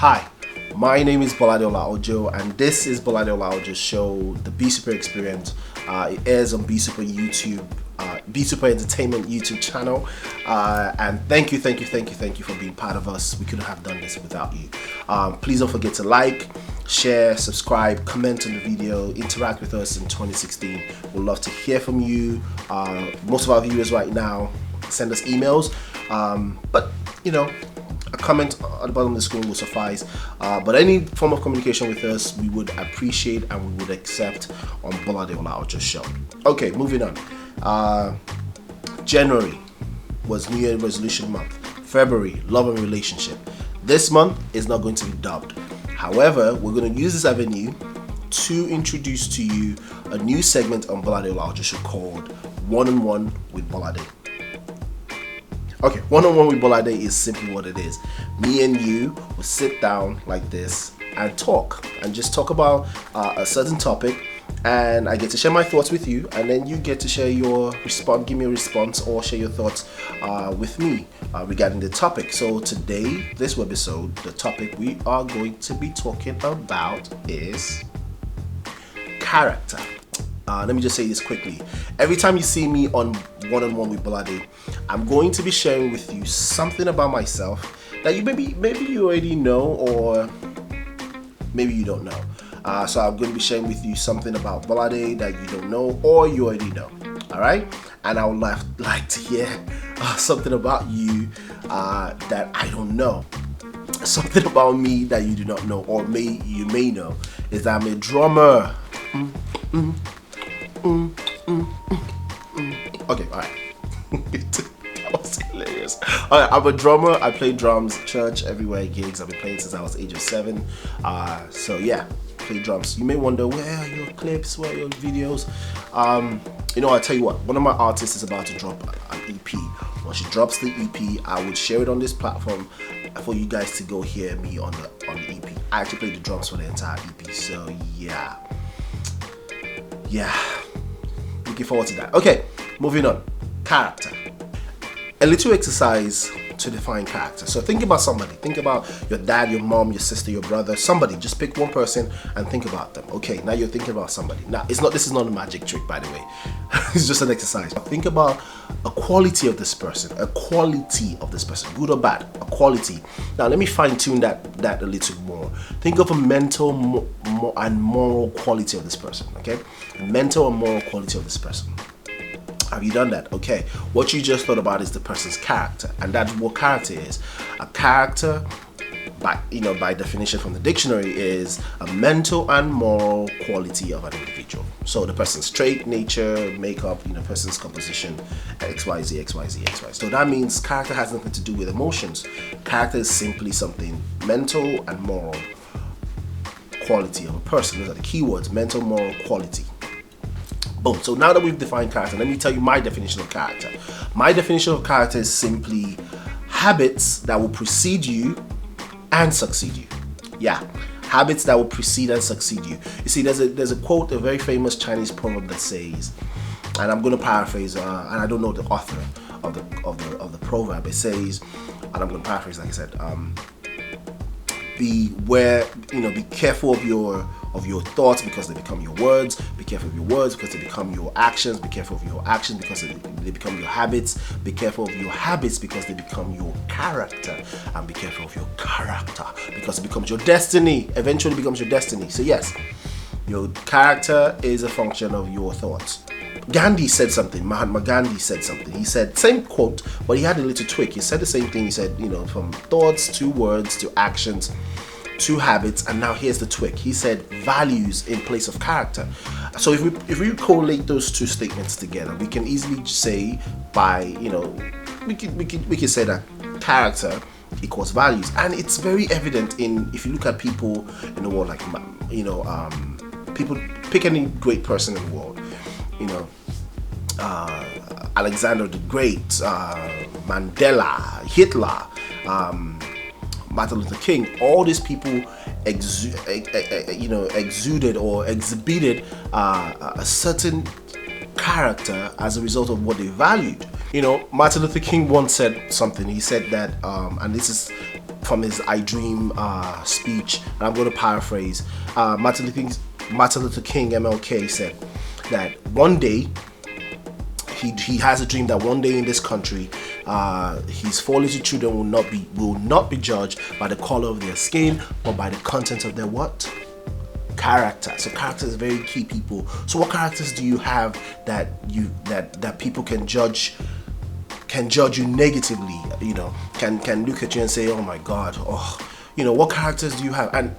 Hi, my name is Bolade Ojo, and this is Bolade Ojo's show, the BSuper Experience. It airs on BSuper YouTube, BSuper Entertainment YouTube channel. And thank you for being part of us. We couldn't have done this without you. Please don't forget to like, share, subscribe, comment on the video, interact with us in 2016. We'd love to hear from you. Most of our viewers right now send us emails, but you know, a comment at the bottom of the screen will suffice. But any form of communication with us, we would appreciate and we would accept on Bolade Ojo's show. Okay, moving on. January was New Year resolution month. February, love and relationship. This month is not going to be dubbed. However, we're going to use this avenue to introduce to you a new segment on Bolade Ojo's show called One-on-One with Bolade. Okay, one-on-one with Bolade is simply what it is. Me and you will sit down like this and talk, and just talk about a certain topic, and I get to share my thoughts with you, and then you get to share your response, give me a response, or share your thoughts with me regarding the topic. So today, this webisode, the topic we are going to be talking about is character. Let me just say this quickly. Every time you see me on One-on-One with Bolade, I'm going to be sharing with you something about myself that you maybe you already know, or maybe you don't know. So I'm going to be sharing with you something about Bolade that you don't know or you already know. All right, and I would like to hear something about you that I don't know. Something about me that you do not know, or you may know, is that I'm a drummer. Okay, all right. That was hilarious. All right, I'm a drummer. I play drums, church, everywhere, gigs. I've been playing since I was age of 7. So yeah, play drums. You may wonder, where are your clips? Where are your videos? You know, I'll tell you what. One of my artists is about to drop an EP. When she drops the EP, I would share it on this platform for you guys to go hear me on the EP. I actually played the drums for the entire EP. So yeah. Looking forward to that. Okay, moving on. Character. A little exercise to define character. So think about somebody. Think about your dad, your mom, your sister, your brother, somebody. Just pick one person and think about them. Okay, now you're thinking about somebody. Now, this is not a magic trick, by the way. It's just an exercise. Think about a quality of this person. A quality of this person. Good or bad. A quality. Now, let me fine-tune that a little more. Think of a mental and moral quality of this person. Okay? A mental and moral quality of this person. Have you done that? Okay. What you just thought about is the person's character, and that's what character is. A character, by definition from the dictionary, is a mental and moral quality of an individual. So the person's trait, nature, makeup, person's composition, XYZ. So that means character has nothing to do with emotions. Character is simply something mental and moral quality of a person. Those are the keywords: mental, moral, quality. Boom. So now that we've defined character, let me tell you my definition of character. My definition of character is simply habits that will precede you and succeed you. Yeah, habits that will precede and succeed you. You see, there's a quote, a very famous Chinese proverb that says, and I'm going to paraphrase, and I don't know the author of the proverb. It says, and I'm going to paraphrase, like I said, be careful of your thoughts because they become your words. Be careful of your words because they become your actions. Be careful of your actions because they become your habits. Be careful of your habits because they become your character. And be careful of your character because it becomes your destiny. Eventually becomes your destiny. So yes, your character is a function of your thoughts. Gandhi said something. Mahatma Gandhi said something. He said, same quote, but he had a little tweak. He said the same thing. He said, from thoughts to words to actions to habits, and now here's the tweak. He said values in place of character. So if we collate those two statements together, we can easily say we can say that character equals values, and it's very evident if you look at people in the world, like people. Pick any great person in the world. Alexander the Great, Mandela, Hitler, Martin Luther King. All these people exuded or exhibited a certain character as a result of what they valued. Martin Luther King once said something. He said that, and this is from his I Dream speech, and I'm going to paraphrase. Martin Luther King, MLK, said that one day he has a dream that one day in this country, his 4 little children will not be judged by the color of their skin, but by the content of their what? Character. So character is very key, people. So what characters do you have that people can judge you negatively? Can look at you and say, oh my God, what characters do you have? And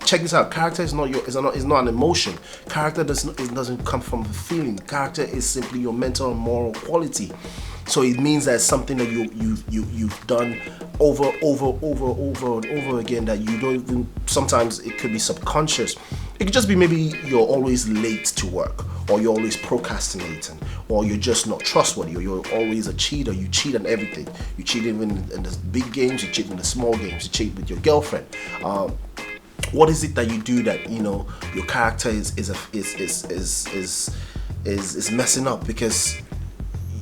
check this out, character is not an emotion. Character doesn't come from a feeling. Character is simply your mental and moral quality. So it means that it's something that you've done over and over again, that you don't even, sometimes it could be subconscious. It could just be maybe you're always late to work, or you're always procrastinating, or you're just not trustworthy, or you're always a cheater. You cheat on everything. You cheat even in the big games, you cheat in the small games, you cheat with your girlfriend. What is it that you do that your character is messing up because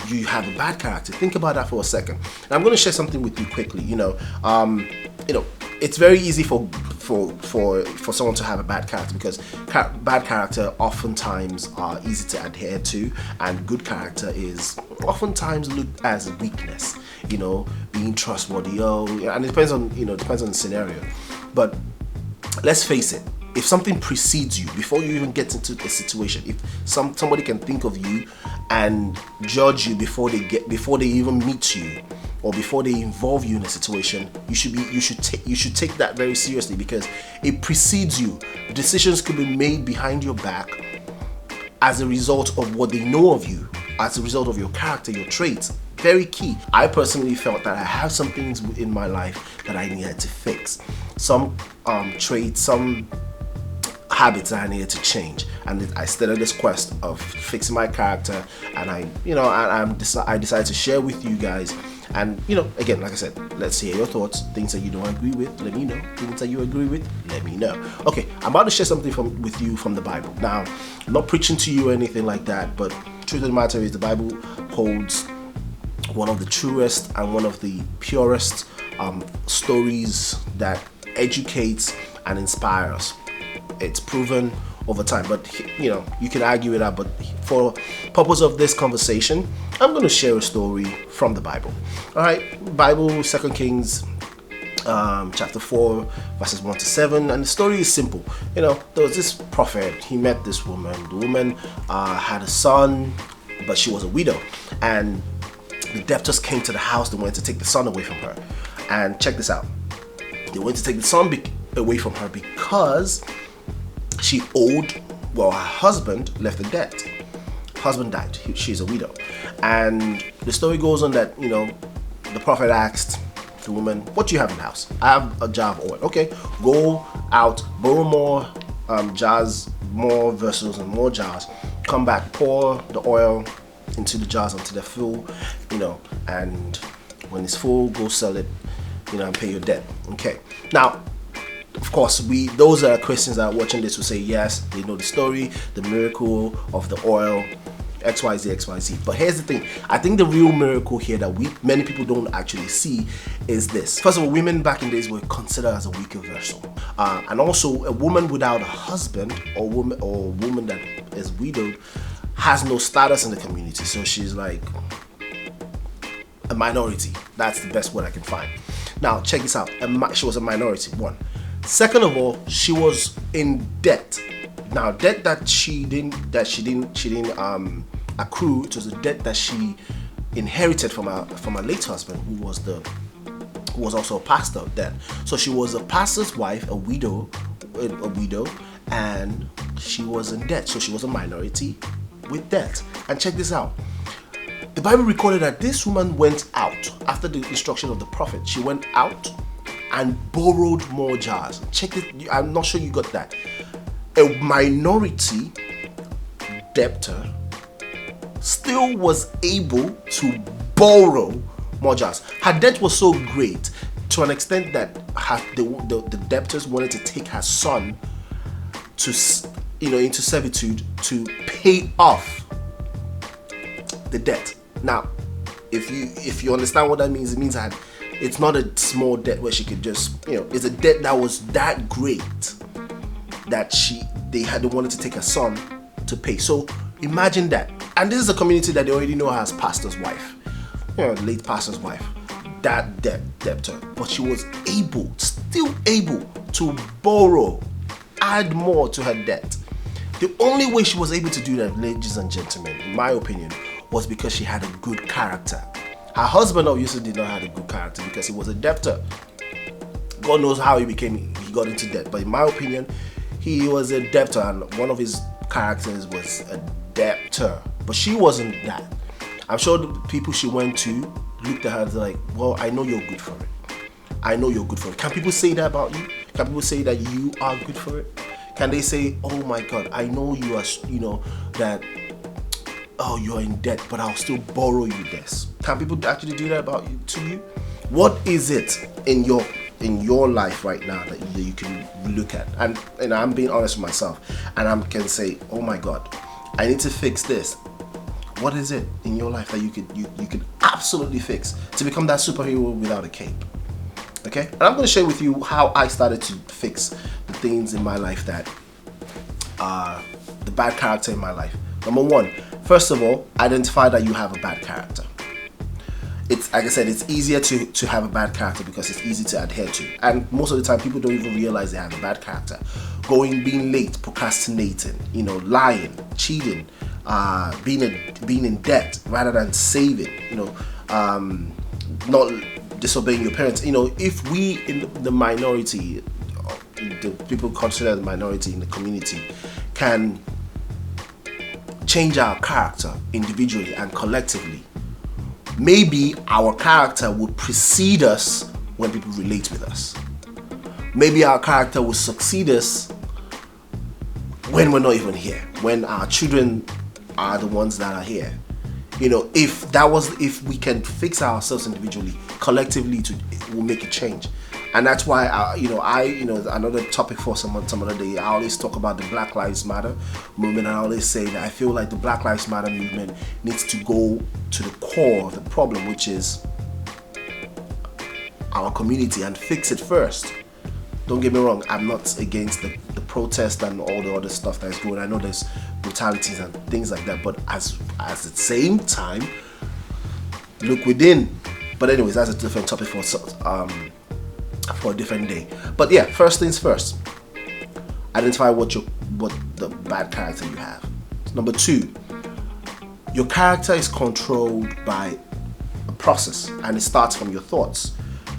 you have a bad character? Think about that for a second. And I'm going to share something with you quickly. It's very easy for someone to have a bad character, because bad character oftentimes are easy to adhere to, and good character is oftentimes looked as a weakness. Being trustworthy. And it depends on the scenario, but let's face it, if something precedes you before you even get into a situation, if somebody can think of you and judge you before they even meet you, or before they involve you in a situation, you should take that very seriously, because it precedes you. Decisions could be made behind your back as a result of what they know of you, as a result of your character, your traits. Very key. I personally felt that I have some things in my life that I needed to fix. Some traits, some habits that I needed to change, and I started this quest of fixing my character. And I decided to share with you guys. And again, like I said, let's hear your thoughts. Things that you don't agree with, let me know. Things that you agree with, let me know. Okay, I'm about to share something with you from the Bible. Now, I'm not preaching to you or anything like that, but truth of the matter is, the Bible holds one of the truest and one of the purest stories that educates and inspires. It's proven over time, but you can argue with that. But for purpose of this conversation, I'm going to share a story from the Bible. All right, Bible, 2 Kings, chapter 4, verses 1 to 7, and the story is simple. There was this prophet. He met this woman. The woman had a son, but she was a widow, and the debtors came to the house. They wanted to take the son away from her. And check this out. They wanted to take the son away from her because she owed, her husband left a debt. Husband died. She's a widow. And the story goes on that, the prophet asked the woman, what do you have in the house? I have a jar of oil. Okay, go out, borrow more jars, more vessels and more jars. Come back, pour the oil into the jars until they're full, and when it's full, go sell it, and pay your debt. Okay. Now, of course, those are Christians that are watching this will say yes, they know the story, the miracle of the oil, XYZ. But here's the thing. I think the real miracle here that many people don't actually see is this. First of all, women back in days were considered as a weaker vessel, and also a woman without a husband, or woman that is widowed, has no status in the community. So she's like a minority. That's the best word I can find. Now check this out. She was a minority. One. Second of all, she was in debt. Now, debt that she didn't accrue. It was a debt that she inherited from her late husband, who was also a pastor then. So she was a pastor's wife, a widow, and she was in debt. So she was a minority with debt. And check this out. The Bible recorded that this woman went out after the instruction of the prophet. She went out and borrowed more jars. Check it. I'm not sure you got that. A minority debtor still was able to borrow more jars. Her debt was so great to an extent that the debtors wanted to take her son to into servitude to pay off the debt. Now, if you understand what that means, it means that It's not a small debt where she could just, it's a debt that was that great that they wanted to take her son to pay. So imagine that. And this is a community that they already know as pastor's wife, late pastor's wife, that debtor. But she was still able to borrow, add more to her debt. The only way she was able to do that, ladies and gentlemen, in my opinion, was because she had a good character. Her husband obviously did not have a good character because he was a debtor. God knows how he got into debt. But in my opinion, he was a debtor, and one of his characters was a debtor. But she wasn't that. I'm sure the people she went to looked at her and like, well, I know you're good for it. I know you're good for it. Can people say that about you? Can people say that you are good for it? Can they say, oh my God, I know you are, that, oh, you're in debt, but I'll still borrow you this. Can people actually do that about you, to you? What is it in your life right now that you can look at? And I'm being honest with myself, and I can say, oh my God, I need to fix this. What is it in your life that you could absolutely fix to become that superhero without a cape? Okay, and I'm going to share with you how I started to fix the things in my life that the bad character in my life. Number one, first of all, identify that you have a bad character. It's like I said, it's easier to have a bad character because it's easy to adhere to, and most of the time people don't even realize they have a bad character. Being late, procrastinating, lying, cheating, being in debt rather than saving, not disobeying your parents. If we in the minority, the people considered the minority in the community, can change our character individually and collectively, maybe our character would precede us when people relate with us. Maybe our character will succeed us when we're not even here, when our children are the ones that are here. If we can fix ourselves individually, collectively, it will make a change. And that's why another topic for some other day, I always talk about the Black Lives Matter movement, and I always say that I feel like the Black Lives Matter movement needs to go to the core of the problem, which is our community, and fix it first. Don't get me wrong, I'm not against the protest and all the other stuff that's going on. I know there's brutalities and things like that, but at the same time, look within. But anyways, that's a different topic for a different day. But yeah, first things first, identify what the bad character you have. Number two, your character is controlled by a process, and it starts from your thoughts.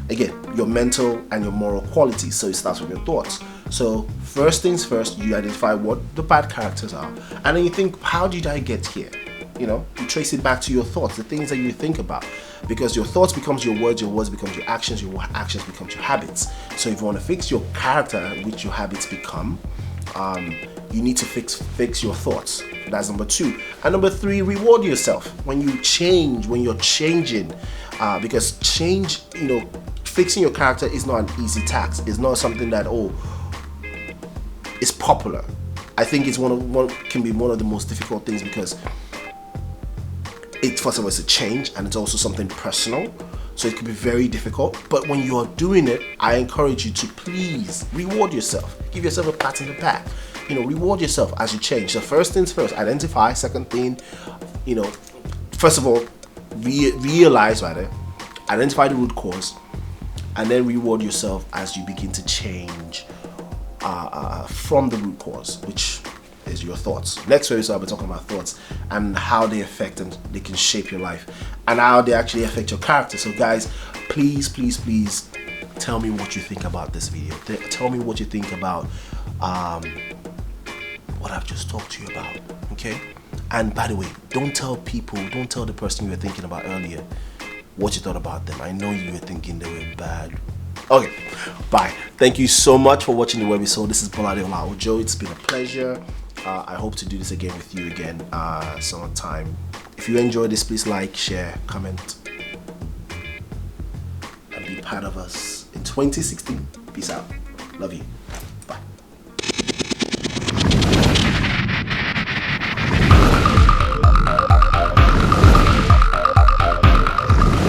Again, your mental and your moral qualities. So it starts with your thoughts. So first things first, you identify what the bad characters are, and then you think, how did I get here? You trace it back to your thoughts, the things that you think about, because your thoughts becomes your words becomes your actions becomes your habits. So if you want to fix your character, which your habits become, you need to fix your thoughts. That's number two. And number three, reward yourself when you change, when you're changing, because change, fixing your character is not an easy task. It's not something that is popular. I think it's can be one of the most difficult things, because first of all, it's a change, and it's also something personal, so it could be very difficult. But when you are doing it, I encourage you to please reward yourself. Give yourself a pat in the back. Reward yourself as you change. So first things first, identify. Second thing, first of all, realize, identify the root cause, and then reward yourself as you begin to change from the root cause, which is your thoughts. Next episode, I'll be talking about thoughts and how they affect and they can shape your life, and how they actually affect your character. So guys, please tell me what you think about this video. Tell me what you think about what I've just talked to you about, okay? And by the way, don't tell the person you were thinking about earlier what you thought about them. I know you were thinking they were bad. Okay, bye. Thank you so much for watching the webisode. This is Bolade Ojo. It's been a pleasure. I hope to do this again with you again sometime. If you enjoyed this, please like, share, comment, and be part of us in 2016. Peace out. Love you.